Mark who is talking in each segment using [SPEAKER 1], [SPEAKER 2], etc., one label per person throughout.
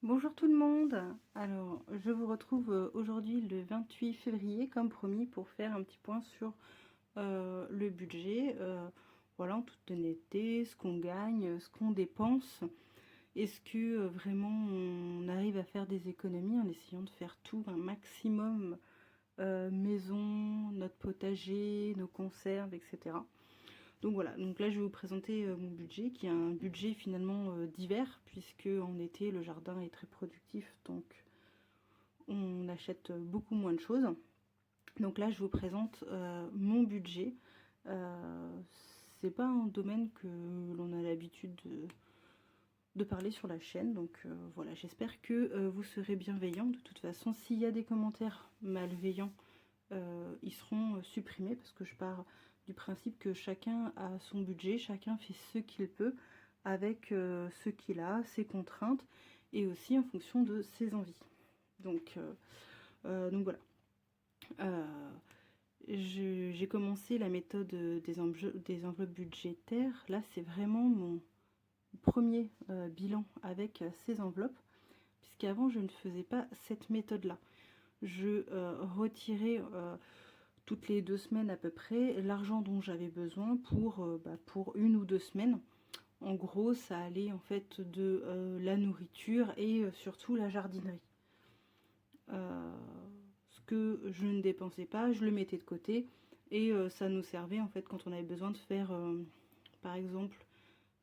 [SPEAKER 1] Bonjour tout le monde. Alors, je vous retrouve aujourd'hui le 28 février, comme promis, pour faire un petit point sur le budget. Voilà, en toute honnêteté, ce qu'on gagne, ce qu'on dépense. Est-ce que vraiment on arrive à faire des économies en essayant de faire tout un maximum, maison, notre potager, nos conserves, etc. Donc voilà, donc là je vais vous présenter mon budget, qui est un budget finalement d'hiver, puisque en été le jardin est très productif, donc on achète beaucoup moins de choses. Donc là je vous présente mon budget. C'est pas un domaine que l'on a l'habitude de parler sur la chaîne, donc voilà, j'espère que vous serez bienveillants. De toute façon, s'il y a des commentaires malveillants, ils seront supprimés, parce que je pars du principe que chacun a son budget, chacun fait ce qu'il peut avec ce qu'il a, ses contraintes, et aussi en fonction de ses envies. Donc voilà. J'ai commencé la méthode des enveloppes budgétaires. Là, c'est vraiment mon premier bilan avec ces enveloppes, puisqu'avant, je ne faisais pas cette méthode-là. Je retirais toutes les 2 semaines à peu près l'argent dont j'avais besoin pour 1 ou 2 semaines. En gros, ça allait en fait de la nourriture et surtout la jardinerie. Ce que je ne dépensais pas, je le mettais de côté, et ça nous servait en fait quand on avait besoin de faire par exemple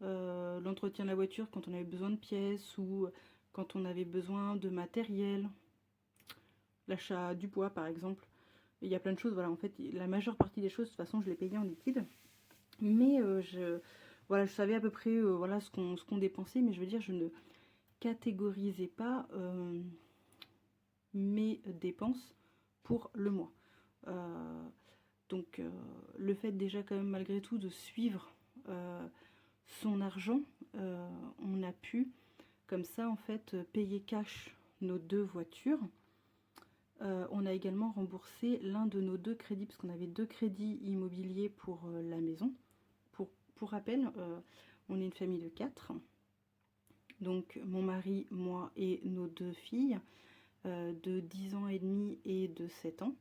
[SPEAKER 1] l'entretien de la voiture, quand on avait besoin de pièces, ou quand on avait besoin de matériel, l'achat du bois par exemple. Il y a plein de choses, voilà, en fait la majeure partie des choses de toute façon je les payais en liquide, mais voilà, je savais à peu près voilà, ce qu'on dépensait, mais je veux dire, je ne catégorisais pas mes dépenses pour le mois. Donc le fait déjà quand même malgré tout de suivre son argent, on a pu comme ça en fait payer cash nos 2 voitures. On a également remboursé l'un de nos 2 crédits, parce qu'on avait 2 crédits immobiliers pour la maison. Pour rappel, on est une famille de 4. Donc mon mari, moi et nos 2 filles de 10 ans et demi et de 7 ans.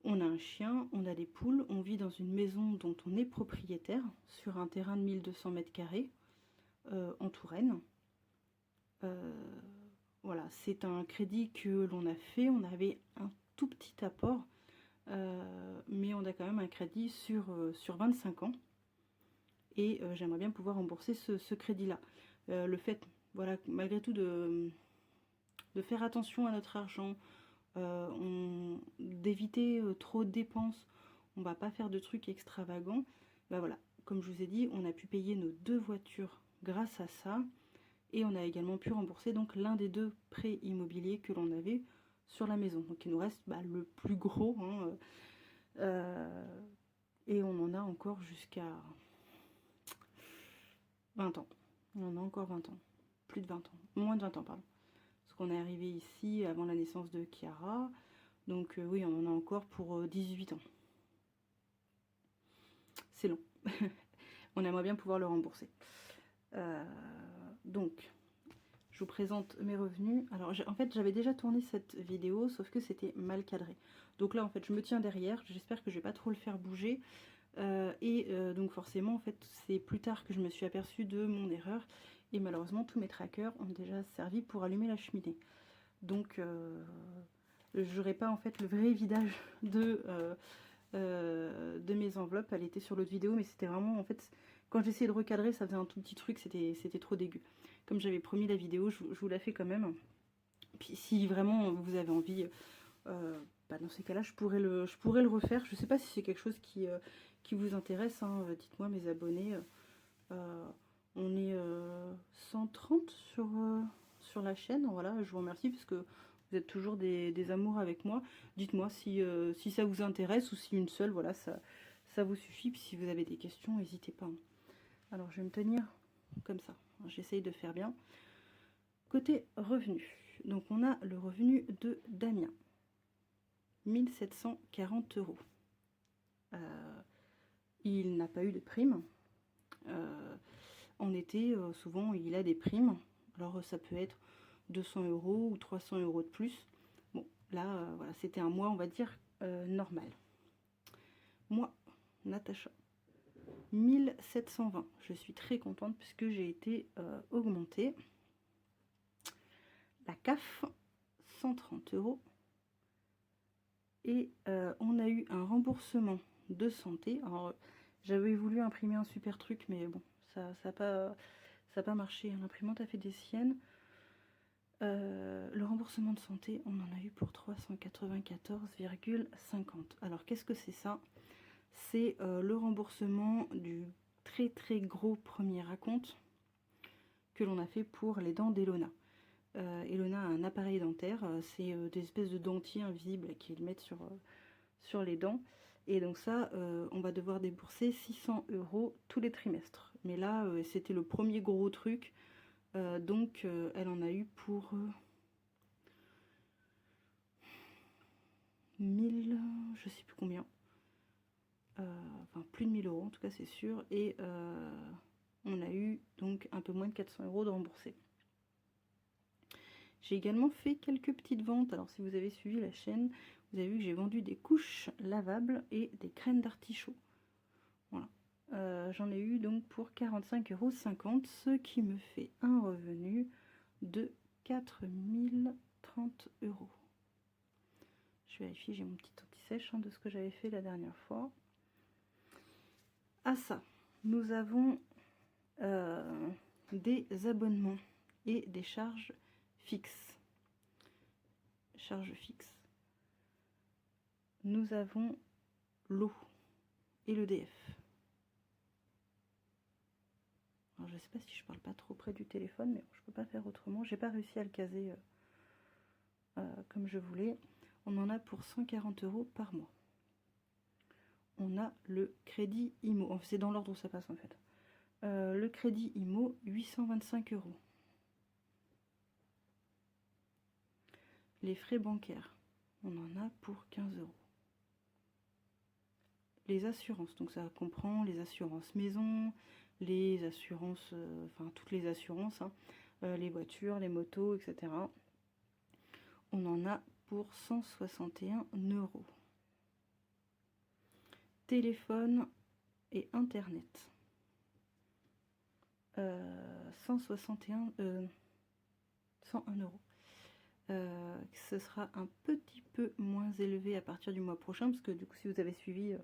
[SPEAKER 1] On a un chien, on a des poules, on vit dans une maison dont on est propriétaire, sur un terrain de 1200 mètres carrés en Touraine. Voilà, c'est un crédit que l'on a fait, on avait un tout petit apport, mais on a quand même un crédit sur 25 ans. Et j'aimerais bien pouvoir rembourser ce crédit-là. Le fait, voilà, malgré tout, de faire attention à notre argent, d'éviter trop de dépenses, on va pas faire de trucs extravagants. Bah voilà, comme je vous ai dit, on a pu payer nos 2 voitures grâce à ça, et on a également pu rembourser donc l'un des 2 prêts immobiliers que l'on avait sur la maison. Donc il nous reste le plus gros, hein, et on en a encore jusqu'à 20 ans. On en a encore 20 ans. Plus de 20 ans. Moins de 20 ans, pardon. Parce qu'on est arrivé ici avant la naissance de Chiara. Donc oui, on en a encore pour 18 ans. C'est long. On aimerait bien pouvoir le rembourser. Donc, je vous présente mes revenus. Alors, en fait, j'avais déjà tourné cette vidéo, sauf que c'était mal cadré. Donc là, en fait, je me tiens derrière. J'espère que je vais pas trop le faire bouger. Donc forcément, en fait, c'est plus tard que je me suis aperçue de mon erreur. Et malheureusement, tous mes trackers ont déjà servi pour allumer la cheminée. Donc, j'aurai pas en fait le vrai vidage de mes enveloppes. Elle était sur l'autre vidéo, mais c'était vraiment, en fait, quand j'essayais de recadrer, ça faisait un tout petit truc, c'était trop dégueu. Comme j'avais promis la vidéo, je vous la fais quand même. Puis si vraiment vous avez envie, dans ces cas-là, je pourrais le refaire. Je sais pas si c'est quelque chose qui vous intéresse, hein. Dites-moi, mes abonnés. On est 130 sur la chaîne. Voilà, je vous remercie parce que vous êtes toujours des amours avec moi. Dites-moi si ça vous intéresse, ou si une seule, voilà, ça vous suffit. Puis si vous avez des questions, n'hésitez pas. Alors je vais me tenir comme ça. J'essaye de faire bien. Côté revenu, donc on a le revenu de Damien. 1740 €. Il n'a pas eu de prime. En été, souvent, il a des primes. Alors, ça peut être 200 € ou 300 € de plus. Bon, là, voilà, c'était un mois, on va dire, normal. Moi, Natacha, 1720. Je suis très contente puisque j'ai été augmentée. La CAF, 130 €. Et on a eu un remboursement de santé. Alors, j'avais voulu imprimer un super truc, mais bon, ça n'a pas marché. L'imprimante a fait des siennes. Le remboursement de santé, on en a eu pour 394,50. Alors, qu'est-ce que c'est ça? C'est le remboursement du très très gros premier acompte que l'on a fait pour les dents d'Elona. Elona a un appareil dentaire, c'est des espèces de dentiers invisibles qu'ils mettent sur les dents. Et donc ça, on va devoir débourser 600 € tous les trimestres. Mais là, c'était le premier gros truc. Donc elle en a eu pour 1000, je sais plus combien. Enfin plus de 1000 € en tout cas c'est sûr. Et on a eu donc un peu moins de 400 € de remboursés. J'ai également fait quelques petites ventes. Alors si vous avez suivi la chaîne, vous avez vu que j'ai vendu des couches lavables et des graines d'artichaut. Voilà. J'en ai eu donc pour 45,50 €, ce qui me fait un revenu de 4030 €. Je vérifie, j'ai mon petit anti-sèche de ce que j'avais fait la dernière fois. À ça, nous avons des abonnements et des charges fixes. Charges fixes. Nous avons l'eau et l'EDF. Alors je sais pas si je parle pas trop près du téléphone, mais je peux pas faire autrement. J'ai pas réussi à le caser comme je voulais. On en a pour 140 € par mois. On a le crédit IMO. Enfin, c'est dans l'ordre où ça passe en fait. Le crédit IMO, 825 €. Les frais bancaires, on en a pour 15 €. Les assurances, donc ça comprend les assurances maison, les assurances, enfin toutes les assurances, les voitures, les motos, etc. On en a pour 161 €. Téléphone et internet. 101 €. Ce sera un petit peu moins élevé à partir du mois prochain, parce que du coup si vous avez suivi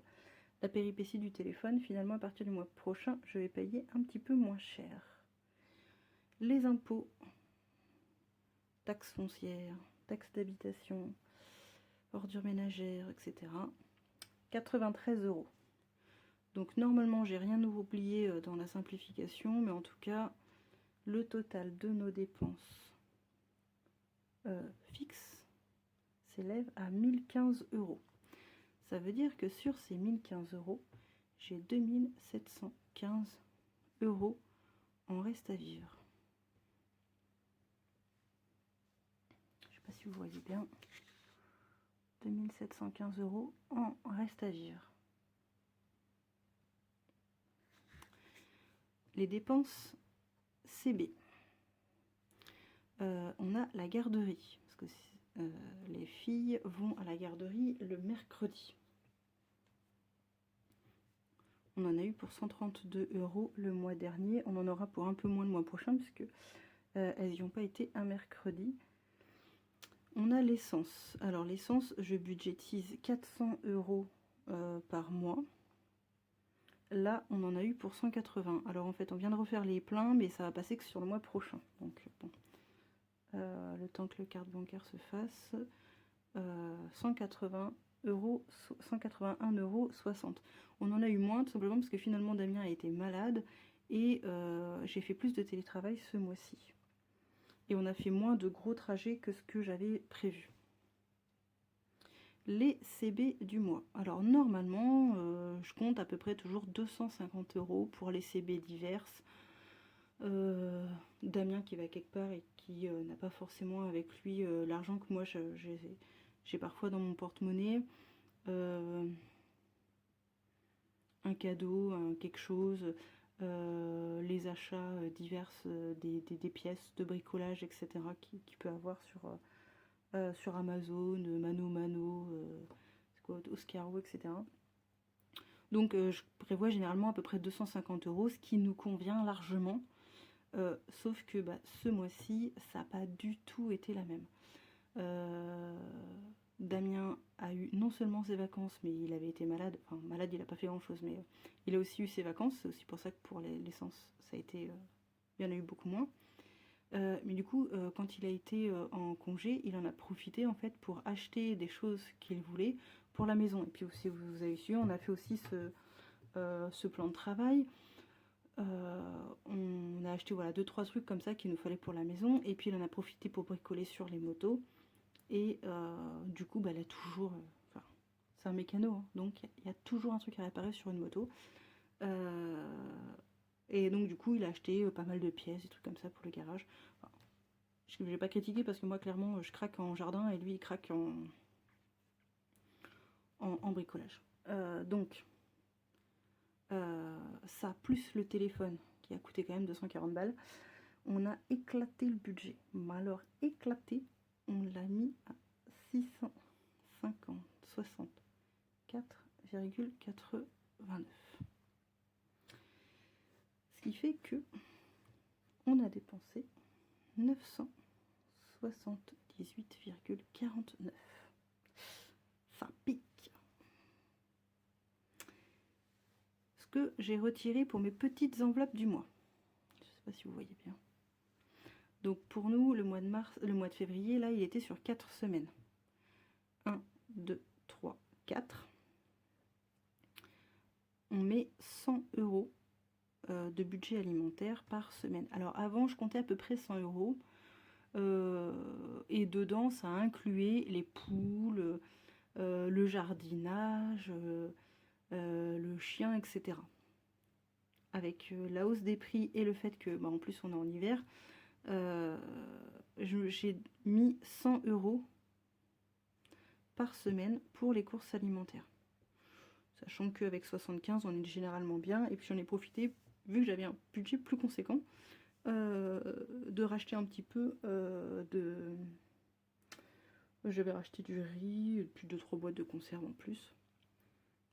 [SPEAKER 1] la péripétie du téléphone, finalement à partir du mois prochain je vais payer un petit peu moins cher. Les impôts, taxes foncières, taxes d'habitation, ordures ménagères, etc. 93 €. Donc normalement j'ai rien oublié dans la simplification, mais en tout cas le total de nos dépenses fixes s'élève à 1015 €. Ça veut dire que sur ces 1015 €, j'ai 2715 € en reste à vivre. Je ne sais pas si vous voyez bien. 2715 € en reste à vivre. Les dépenses CB. On a la garderie, parce que les filles vont à la garderie le mercredi. On en a eu pour 132 € le mois dernier. On en aura pour un peu moins le mois prochain, puisque elles n'y ont pas été un mercredi. On a l'essence. Alors l'essence, je budgétise 400 € par mois. Là, on en a eu pour 180. Alors en fait, on vient de refaire les pleins, mais ça va passer que sur le mois prochain. Donc bon, le temps que le carte bancaire se fasse, 181,60 €. On en a eu moins, tout simplement parce que finalement Damien a été malade et j'ai fait plus de télétravail ce mois-ci. Et on a fait moins de gros trajets que ce que j'avais prévu. Les CB du mois. Alors normalement, je compte à peu près toujours 250 € pour les CB diverses. Damien qui va quelque part et qui n'a pas forcément avec lui l'argent que moi j'ai parfois dans mon porte-monnaie. Un cadeau, quelque chose. les achats divers des pièces de bricolage, etc. qu'il peut avoir sur Amazon, Mano, Oscaro, etc. Donc je prévois généralement à peu près 250 €, ce qui nous convient largement. Sauf que ce mois-ci, ça n'a pas du tout été la même. Damien a eu non seulement ses vacances, mais il avait été malade. Enfin, malade, il n'a pas fait grand-chose, mais il a aussi eu ses vacances. C'est aussi pour ça que pour l'essence, ça a été... il y en a eu beaucoup moins. Mais du coup, quand il a été en congé, il en a profité en fait pour acheter des choses qu'il voulait pour la maison. Et puis aussi, vous avez su, on a fait aussi ce plan de travail. On a acheté voilà 2-3 trucs comme ça qu'il nous fallait pour la maison. Et puis il en a profité pour bricoler sur les motos. Et du coup, elle a toujours... Enfin, c'est un mécano, hein, donc il y a toujours un truc à réparer sur une moto. Et donc du coup, il a acheté pas mal de pièces, des trucs comme ça pour le garage. Enfin, je ne vais pas critiquer parce que moi, clairement, je craque en jardin et lui, il craque en bricolage. Donc, ça, plus le téléphone, qui a coûté quand même 240 balles, on a éclaté le budget. Mais alors, éclaté, on l'a mis à 664,89. Ce qui fait que on a dépensé 978,49. Ça pique. Ce que j'ai retiré pour mes petites enveloppes du mois. Je ne sais pas si vous voyez bien. Donc pour nous, le mois de février, là, il était sur 4 semaines. 1, 2, 3, 4. On met 100 € de budget alimentaire par semaine. Alors avant, je comptais à peu près 100 €. Et dedans, ça incluait les poules, le jardinage, le chien, etc. Avec la hausse des prix et le fait que, en plus, on est en hiver, j'ai mis 100 € par semaine pour les courses alimentaires. Sachant qu'avec 75, on est généralement bien. Et puis j'en ai profité, vu que j'avais un budget plus conséquent, de racheter un petit peu j'avais racheté du riz, et puis 2-3 boîtes de conserve en plus.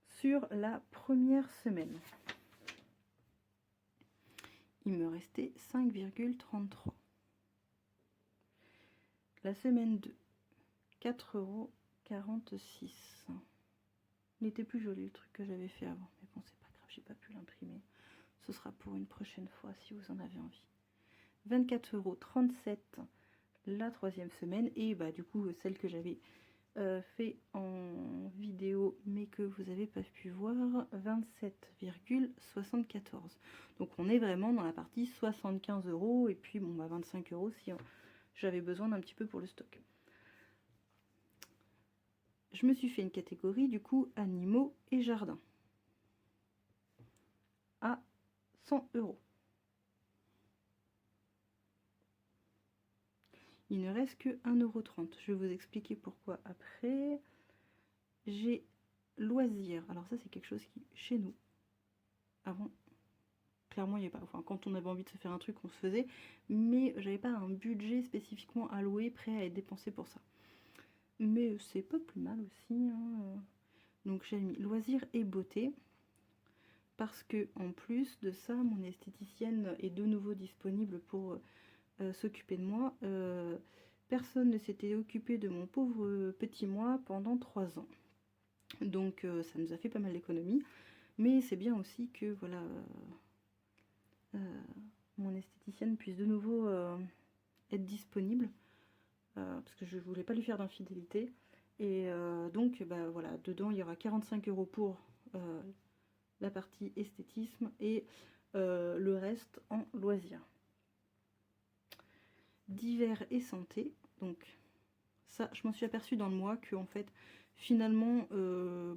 [SPEAKER 1] Sur la première semaine, il me restait 5,33. La semaine 2, 4,46 €. Il était plus joli le truc que j'avais fait avant. Mais bon, c'est pas grave, j'ai pas pu l'imprimer. Ce sera pour une prochaine fois si vous en avez envie. 24,37 € la troisième semaine. Et du coup, celle que j'avais fait en vidéo mais que vous n'avez pas pu voir, 27,74. Donc on est vraiment dans la partie 75 € et puis 25 € si j'avais besoin d'un petit peu pour le stock. Je me suis fait une catégorie du coup animaux et jardin à 100 €. Il ne reste que 1,30 €. Je vais vous expliquer pourquoi après. J'ai loisirs. Alors ça, c'est quelque chose qui, chez nous, avant, clairement, il n'y avait pas... Enfin, quand on avait envie de se faire un truc, on se faisait. Mais j'avais pas un budget spécifiquement alloué, prêt à être dépensé pour ça. Mais c'est pas plus mal aussi. Hein. Donc j'ai mis loisirs et beauté. Parce que en plus de ça, mon esthéticienne est de nouveau disponible pour s'occuper de moi. Personne ne s'était occupé de mon pauvre petit moi pendant 3 ans. Donc ça nous a fait pas mal d'économies. Mais c'est bien aussi que voilà, mon esthéticienne puisse de nouveau être disponible. Parce que je voulais pas lui faire d'infidélité. Et donc voilà, dedans il y aura 45 € pour la partie esthétisme et le reste en loisirs. Divers et santé, donc ça je m'en suis aperçue dans le mois que en fait finalement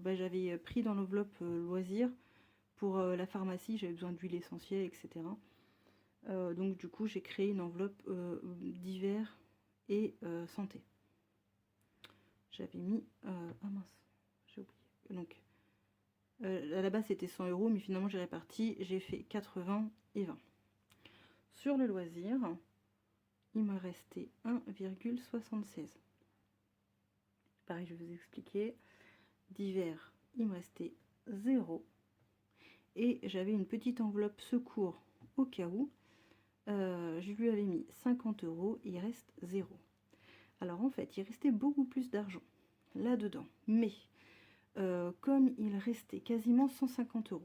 [SPEAKER 1] j'avais pris dans l'enveloppe loisirs pour la pharmacie, j'avais besoin d'huile essentielle, etc. Donc du coup j'ai créé une enveloppe divers et santé. J'avais mis ah mince, j'ai oublié, donc À la base c'était 100 €, mais finalement j'ai réparti, j'ai fait 80 et 20. Sur le loisir, il me restait 1,76. Pareil, je vais vous expliquer. Divers, il me restait 0. Et j'avais une petite enveloppe secours au cas où. Je lui avais mis 50 €, il reste 0. Alors en fait, il restait beaucoup plus d'argent là-dedans. Mais comme il restait quasiment 150 €,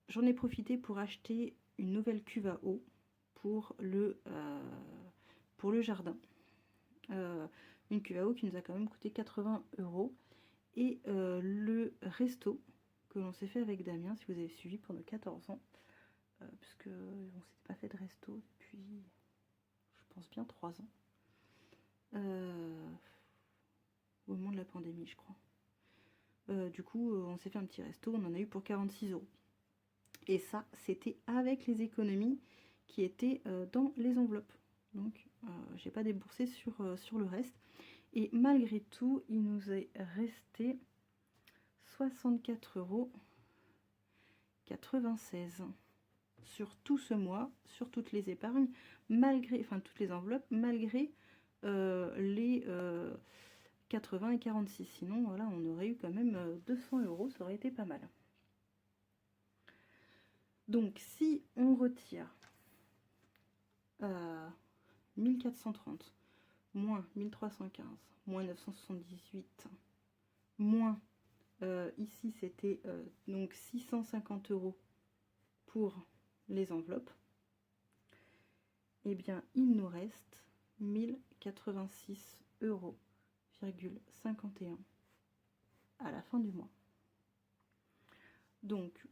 [SPEAKER 1] j'en ai profité pour acheter une nouvelle cuve à eau pour le jardin. Une cuve à eau qui nous a quand même coûté 80 €. Et le resto que l'on s'est fait avec Damien, si vous avez suivi pendant 14 ans, puisque on ne s'était pas fait de resto depuis, je pense bien 3 ans. Au moment de la pandémie, je crois. Du coup, on s'est fait un petit resto, on en a eu pour 46 €. Et ça, c'était avec les économies qui étaient dans les enveloppes. Donc, j'ai pas déboursé sur le reste. Et malgré tout, il nous est resté 64,96 € sur tout ce mois, sur toutes les épargnes, malgré, enfin toutes les enveloppes, malgré les 80 et 46. Sinon, voilà, on aurait eu quand même 200 €, ça aurait été pas mal. Donc, si on retire 1430, moins 1315, moins 978, moins, ici c'était donc 650 € pour les enveloppes, et bien il nous reste 1086,51 € à la fin du mois. Donc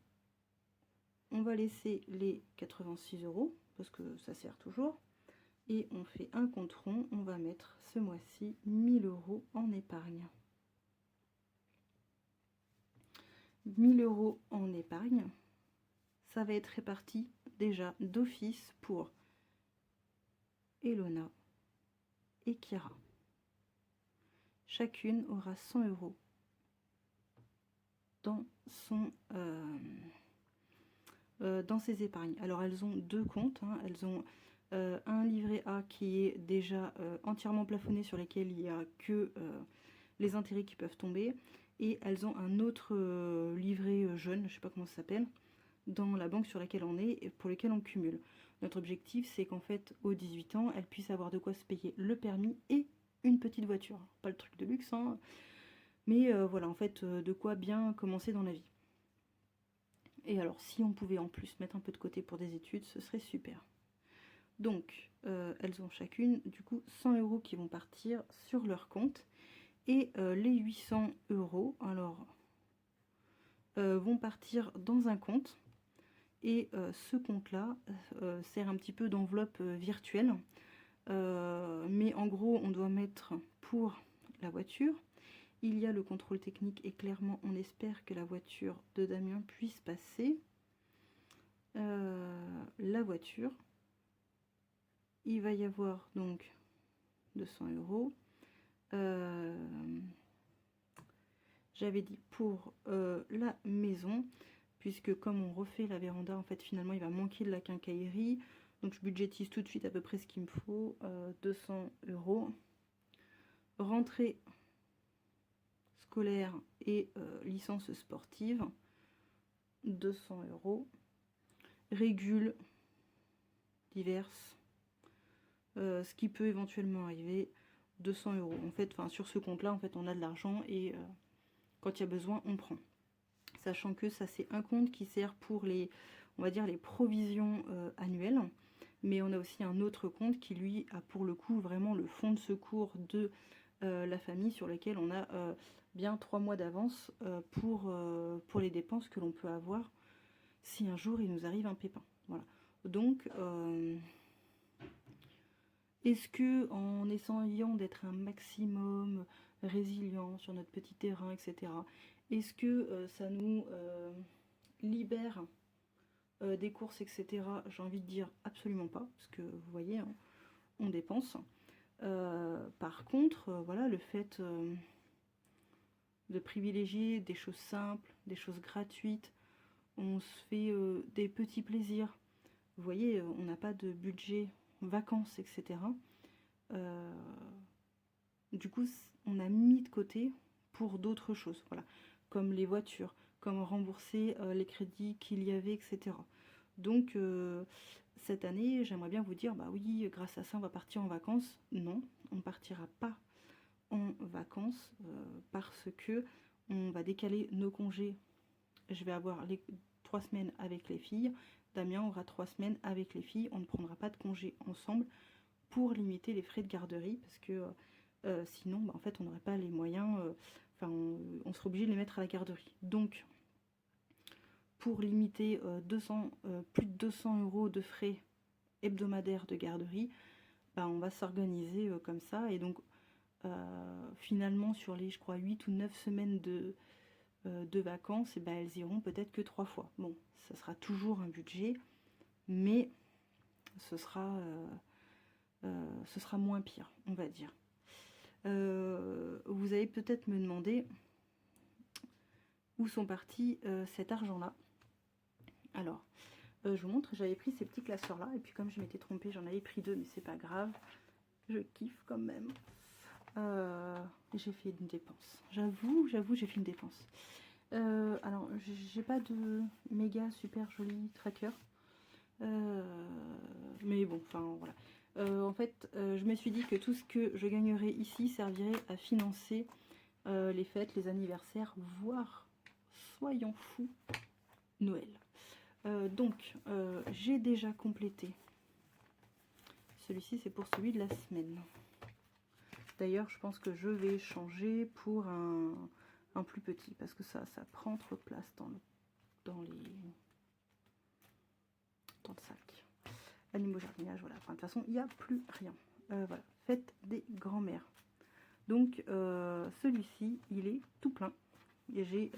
[SPEAKER 1] on va laisser les 86 € parce que ça sert toujours, et on fait un compte rond, on va mettre ce mois-ci 1000 € en épargne. 1000 € en épargne, ça va être réparti déjà d'office pour Elona et Kira. Chacune aura 100 € dans dans ses épargnes. Alors elles ont deux comptes, hein. Elles ont un livret A qui est déjà entièrement plafonné, sur lesquels il n'y a que les intérêts qui peuvent tomber, et elles ont un autre livret jeune, je ne sais pas comment ça s'appelle, dans la banque sur laquelle on est et pour lequel on cumule. Notre objectif, c'est qu'en fait, aux 18 ans, elles puissent avoir de quoi se payer le permis et une petite voiture. Pas le truc de luxe, hein, mais voilà, en fait, de quoi bien commencer dans la vie. Et alors, si on pouvait en plus mettre un peu de côté pour des études, ce serait super. Donc, elles ont chacune, du coup, 100 € qui vont partir sur leur compte. Et les 800 €, alors, vont partir dans un compte. Et ce compte-là sert un petit peu d'enveloppe virtuelle. Mais en gros, on doit mettre pour la voiture. Il y a le contrôle technique et clairement, on espère que la voiture de Damien puisse passer. La voiture. Il va y avoir donc 200 €. J'avais dit pour la maison, puisque comme on refait la véranda, en fait finalement il va manquer de la quincaillerie, donc je budgétise tout de suite à peu près ce qu'il me faut, 200 €. Rentrée scolaire et licence sportive, 200 €. Régules diverses, ce qui peut éventuellement arriver, 200 €. En fait, sur ce compte-là, en fait, on a de l'argent et quand il y a besoin, on prend. Sachant que ça, c'est un compte qui sert pour les, on va dire, les provisions annuelles. Mais on a aussi un autre compte qui, lui, a pour le coup vraiment le fonds de secours de la famille, sur lequel on a bien 3 mois d'avance pour les dépenses que l'on peut avoir si un jour il nous arrive un pépin. Voilà. Donc, est-ce que en essayant d'être un maximum résilient sur notre petit terrain, etc., est-ce que ça nous libère des courses, etc.? J'ai envie de dire absolument pas, parce que vous voyez, hein, on dépense. Par contre, voilà, le fait de privilégier des choses simples, des choses gratuites. On se fait des petits plaisirs. Vous voyez, on n'a pas de budget vacances, etc. Du coup, on a mis de côté pour d'autres choses, voilà, comme les voitures, comme rembourser les crédits qu'il y avait, etc. Donc, cette année, j'aimerais bien vous dire, bah oui, grâce à ça, on va partir en vacances. Non, on ne partira pas en vacances parce que on va décaler nos congés. Je vais avoir les 3 semaines avec les filles. Damien aura 3 semaines avec les filles. On ne prendra pas de congés ensemble pour limiter les frais de garderie parce que sinon, bah, en fait, on n'aurait pas les moyens. On serait obligé de les mettre à la garderie. Donc, pour limiter plus de 200 € de frais hebdomadaires de garderie, bah, on va s'organiser comme ça. Et donc, finalement, sur les, je crois, 8 ou 9 semaines de vacances, et ben, elles iront peut-être que 3 fois. Bon, ça sera toujours un budget, mais ce sera moins pire, on va dire. Vous allez peut-être me demander où sont partis cet argent-là. Alors, je vous montre, j'avais pris ces petits classeurs-là, et puis comme je m'étais trompée, j'en avais pris 2, mais c'est pas grave. Je kiffe quand même. J'ai fait une dépense. J'avoue, j'ai fait une dépense. Alors, j'ai pas de méga super joli tracker. Mais bon, enfin voilà. En fait, je me suis dit que tout ce que je gagnerais ici servirait à financer les fêtes, les anniversaires, voire, soyons fous, Noël. Donc, j'ai déjà complété. Celui-ci, c'est pour celui de la semaine. D'ailleurs, je pense que je vais changer pour un plus petit, parce que ça prend trop de place dans le sac. Animaux jardinage, voilà. Enfin, de toute façon, il n'y a plus rien. Voilà, fête des grands-mères. Donc, celui-ci, il est tout plein. Et j'ai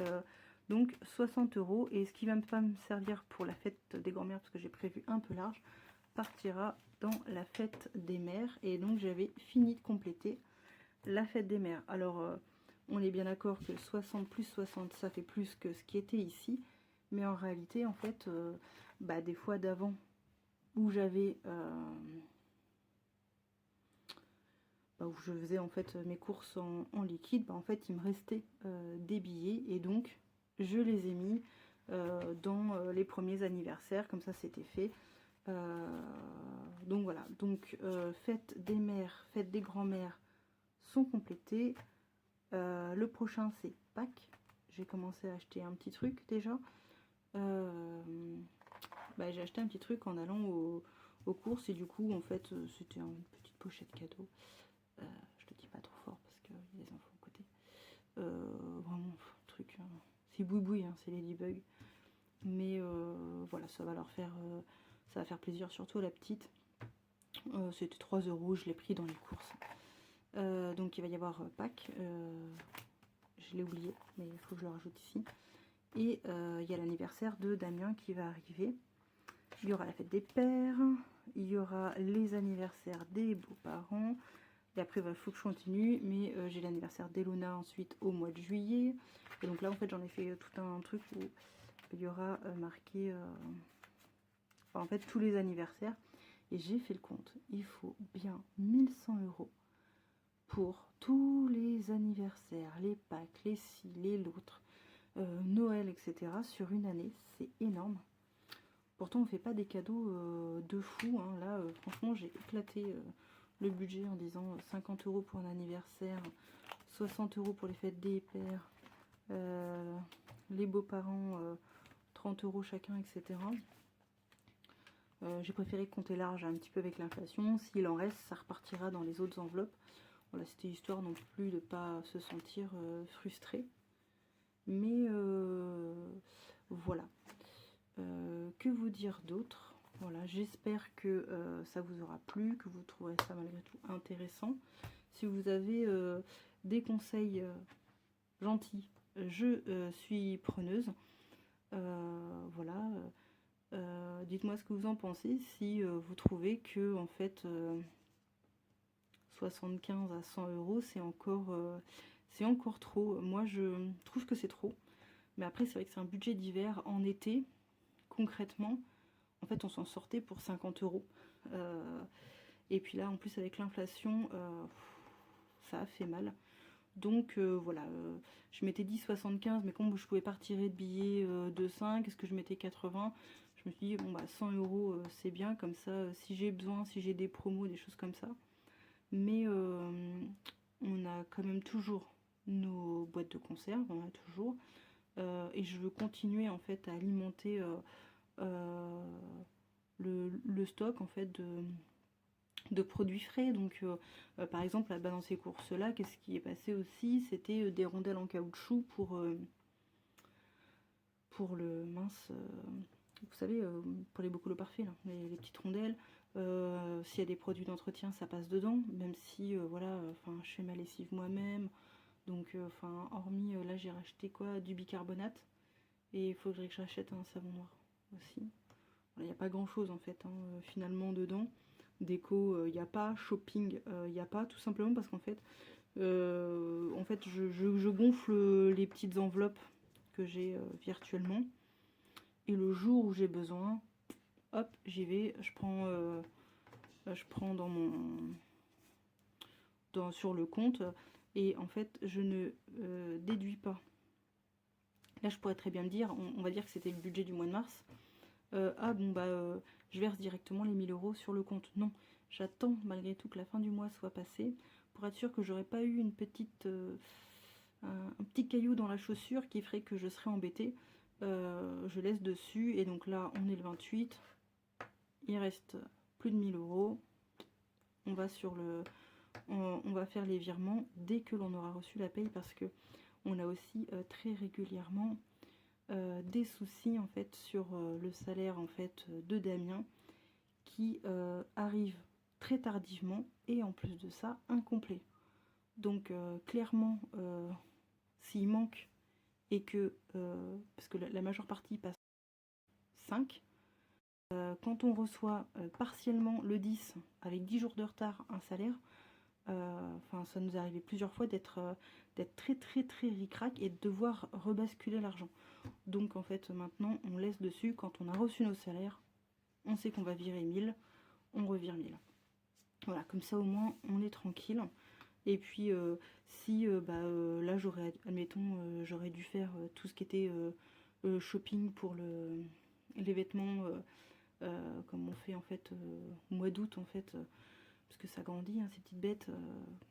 [SPEAKER 1] donc 60 €. Et ce qui va pas me servir pour la fête des grands-mères, parce que j'ai prévu un peu large, partira dans la fête des mères. Et donc, j'avais fini de compléter la fête des mères. Alors, on est bien d'accord que 60 plus 60, ça fait plus que ce qui était ici. Mais en réalité, en fait, des fois d'avant, où j'avais... où je faisais en fait mes courses en liquide, en fait il me restait des billets et donc je les ai mis dans les premiers anniversaires, comme ça c'était fait. Donc voilà, donc fête des mères, fête des grands-mères sont complétées. Le prochain c'est Pâques. J'ai commencé à acheter un petit truc déjà. J'ai acheté un petit truc en allant aux courses et du coup en fait c'était une petite pochette cadeau. Je le dis pas trop fort parce qu'il y a des infos à côté. Vraiment, truc. C'est boui-boui, hein, c'est Ladybug. Mais voilà, ça va leur faire. Ça va faire plaisir, surtout à la petite. C'était 3 €, je l'ai pris dans les courses. Donc il va y avoir Pâques. Je l'ai oublié, mais il faut que je le rajoute ici. Et il y a l'anniversaire de Damien qui va arriver. Il y aura la fête des pères. Il y aura les anniversaires des beaux-parents. Et après, il faut que je continue, mais j'ai l'anniversaire d'Elona ensuite au mois de juillet. Et donc là, en fait, j'en ai fait tout un truc où il y aura marqué, en fait, tous les anniversaires. Et j'ai fait le compte. Il faut bien 1100 € pour tous les anniversaires, les Pâques, les ci, les l'autre, Noël, etc. sur une année. C'est énorme. Pourtant, on ne fait pas des cadeaux de fou. Hein. Là, franchement, j'ai éclaté... le budget en disant 50 € pour un anniversaire, 60 € pour les fêtes des pères, les beaux-parents, 30 € chacun, etc. J'ai préféré compter large un petit peu avec l'inflation. S'il en reste, ça repartira dans les autres enveloppes. Voilà, c'était histoire non plus de ne pas se sentir frustré. Mais voilà. Que vous dire d'autre ? Voilà, j'espère que ça vous aura plu, que vous trouverez ça malgré tout intéressant. Si vous avez des conseils gentils, je suis preneuse. Voilà. Dites-moi ce que vous en pensez. Si vous trouvez que en fait 75 à 100 € c'est encore trop. Moi, je trouve que c'est trop. Mais après, c'est vrai que c'est un budget d'hiver. En été, concrètement, en fait, on s'en sortait pour 50 euros. Et puis là, en plus, avec l'inflation, ça a fait mal. Donc voilà, je m'étais dit 75, mais comme je pouvais pas retirer de billets de 5, est-ce que je mettais 80? Je me suis dit, bon bah 100 euros c'est bien, comme ça, si j'ai besoin, si j'ai des promos, des choses comme ça. Mais on a quand même toujours nos boîtes de conserve, on en a toujours. Et je veux continuer en fait à alimenter le stock en fait de produits frais. Donc par exemple là-bas dans ces courses là, qu'est-ce qui est passé aussi? C'était des rondelles en caoutchouc pour le mince, vous savez, pour les bocaux parfaits là, les petites rondelles. S'il y a des produits d'entretien, ça passe dedans, même si voilà, enfin je fais ma lessive moi-même. Donc enfin hormis là j'ai racheté quoi, du bicarbonate, et il faudrait que j'achète un savon noir aussi. Il n'y a pas grand chose en fait hein, finalement dedans. Déco, il n'y a pas. Shopping, il n'y a pas. Tout simplement parce qu'en fait, je gonfle les petites enveloppes que j'ai virtuellement. Et le jour où j'ai besoin, hop, j'y vais. Je prends sur le compte. Et en fait, je ne déduis pas. Là, je pourrais très bien me dire, on va dire que c'était le budget du mois de mars. Ah bon bah je verse directement les 1000 euros sur le compte. Non, j'attends malgré tout que la fin du mois soit passée pour être sûr que j'aurais pas eu une petite un petit caillou dans la chaussure qui ferait que je serais embêtée. Je laisse dessus et donc là on est le 28, il reste plus de 1000 euros. On va sur le on va faire les virements dès que l'on aura reçu la paye, parce que on a aussi très régulièrement des soucis en fait sur le salaire en fait de Damien, qui arrive très tardivement et en plus de ça incomplet. Donc clairement s'il manque et que parce que la majeure partie passe 5, quand on reçoit partiellement le 10 avec 10 jours de retard un salaire, enfin ça nous est arrivé plusieurs fois d'être très très très ric-rac et de devoir rebasculer l'argent. Donc en fait maintenant on laisse dessus, quand on a reçu nos salaires, on sait qu'on va virer 1000, on revire 1000. Voilà, comme ça au moins on est tranquille. Et puis si là j'aurais, admettons, j'aurais dû faire tout ce qui était shopping pour les vêtements, comme on fait en fait au mois d'août en fait, parce que ça grandit, hein, ces petites bêtes,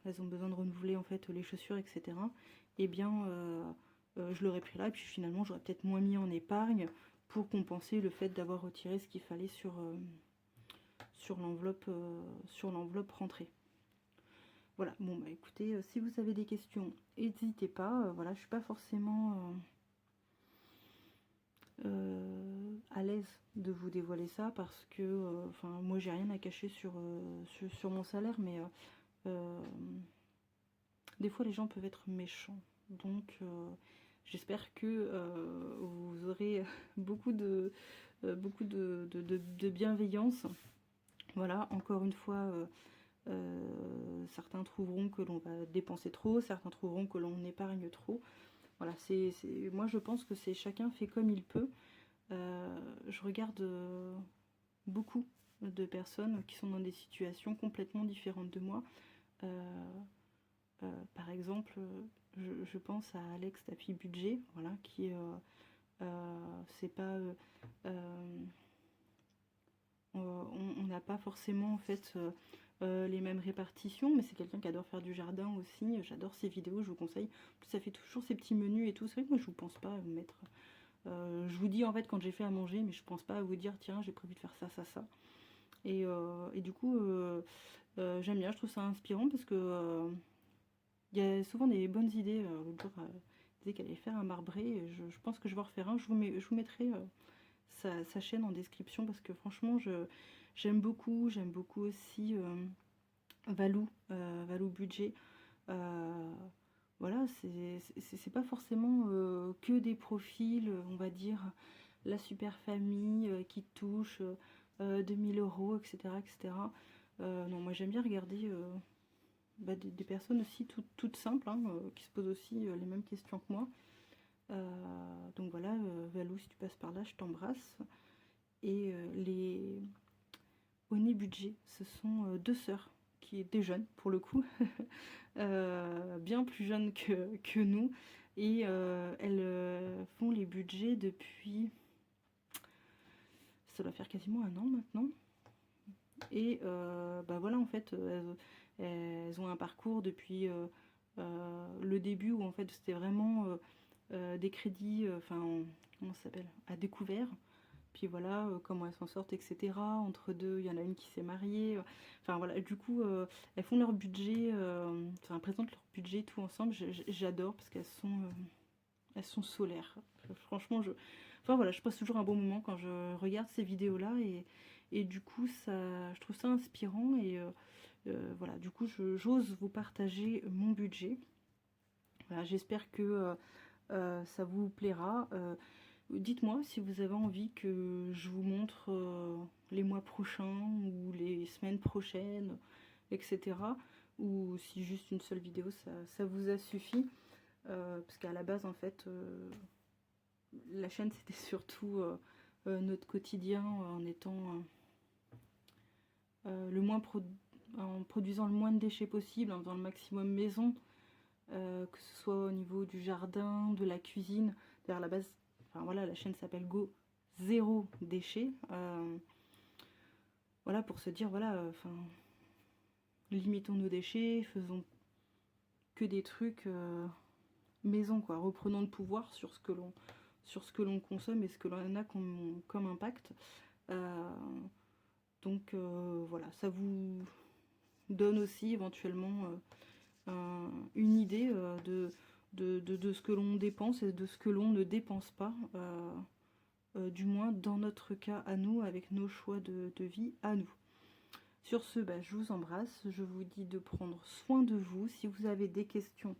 [SPEAKER 1] elles ont besoin de renouveler en fait les chaussures, etc. Et bien je l'aurais pris là, et puis finalement j'aurais peut-être moins mis en épargne pour compenser le fait d'avoir retiré ce qu'il fallait sur l'enveloppe rentrée. Voilà, bon bah écoutez, si vous avez des questions, n'hésitez pas. Voilà, je suis pas forcément à l'aise de vous dévoiler ça, parce que enfin moi j'ai rien à cacher sur mon salaire, mais des fois les gens peuvent être méchants. Donc j'espère que vous aurez beaucoup de bienveillance. Voilà, encore une fois, certains trouveront que l'on va dépenser trop, certains trouveront que l'on épargne trop. Voilà, moi je pense que c'est chacun fait comme il peut. Je regarde beaucoup de personnes qui sont dans des situations complètement différentes de moi. Par exemple, je pense à Alex Tapi Budget, voilà, qui c'est pas on n'a pas forcément en fait les mêmes répartitions, mais c'est quelqu'un qui adore faire du jardin aussi. J'adore ses vidéos, je vous conseille. En plus, ça fait toujours ses petits menus et tout. C'est vrai que moi je vous pense pas à vous mettre. Je vous dis en fait quand j'ai fait à manger, mais je pense pas à vous dire tiens j'ai prévu de faire ça, ça, ça. Et du coup j'aime bien, je trouve ça inspirant, parce que il y a souvent des bonnes idées. L'autre jour, elle disait qu'elle allait faire un marbré. Je pense que je vais en refaire un. Je vous mettrai sa chaîne en description, parce que franchement j'aime beaucoup aussi Valou Budget. Voilà, c'est pas forcément que des profils, on va dire la super famille qui touche 2000 euros, etc., etc. Non, moi j'aime bien regarder des personnes aussi toutes simples, hein, qui se posent aussi les mêmes questions que moi. Donc voilà, Valou, si tu passes par là, je t'embrasse. Et au nez budget, ce sont deux sœurs, qui étaient jeunes pour le coup, bien plus jeunes que nous. Et elles font les budgets depuis, ça doit faire quasiment un an maintenant. Et voilà, en fait, elles ont un parcours depuis le début où en fait c'était vraiment des crédits, comment ça s'appelle, à découvert. Puis voilà, comment elles s'en sortent, etc. Entre deux, il y en a une qui s'est mariée. Enfin voilà, du coup, elles font leur budget, elles présentent leur budget tout ensemble. J'adore parce elles sont solaires. Franchement, enfin voilà, je passe toujours un bon moment quand je regarde ces vidéos-là et du coup, je trouve ça inspirant et voilà, du coup, j'ose vous partager mon budget. Voilà, j'espère que ça vous plaira. Dites-moi si vous avez envie que je vous montre les mois prochains ou les semaines prochaines, etc. Ou si juste une seule vidéo, ça vous a suffi. Parce qu'à la base, en fait, la chaîne, c'était surtout notre quotidien en étant en produisant le moins de déchets possible, en faisant le maximum maison, que ce soit au niveau du jardin, de la cuisine. D'ailleurs, à la base, enfin voilà, la chaîne s'appelle Go Zéro Déchet. Voilà, pour se dire, voilà, limitons nos déchets, faisons que des trucs maison, quoi. Reprenons le pouvoir sur ce que l'on consomme et ce que l'on a comme impact. Donc voilà, ça vous donne aussi éventuellement une idée de ce que l'on dépense et de ce que l'on ne dépense pas, du moins dans notre cas à nous, avec nos choix de vie à nous. Sur ce, je vous embrasse, je vous dis de prendre soin de vous. Si vous avez des questions,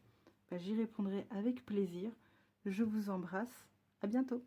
[SPEAKER 1] j'y répondrai avec plaisir. Je vous embrasse, à bientôt.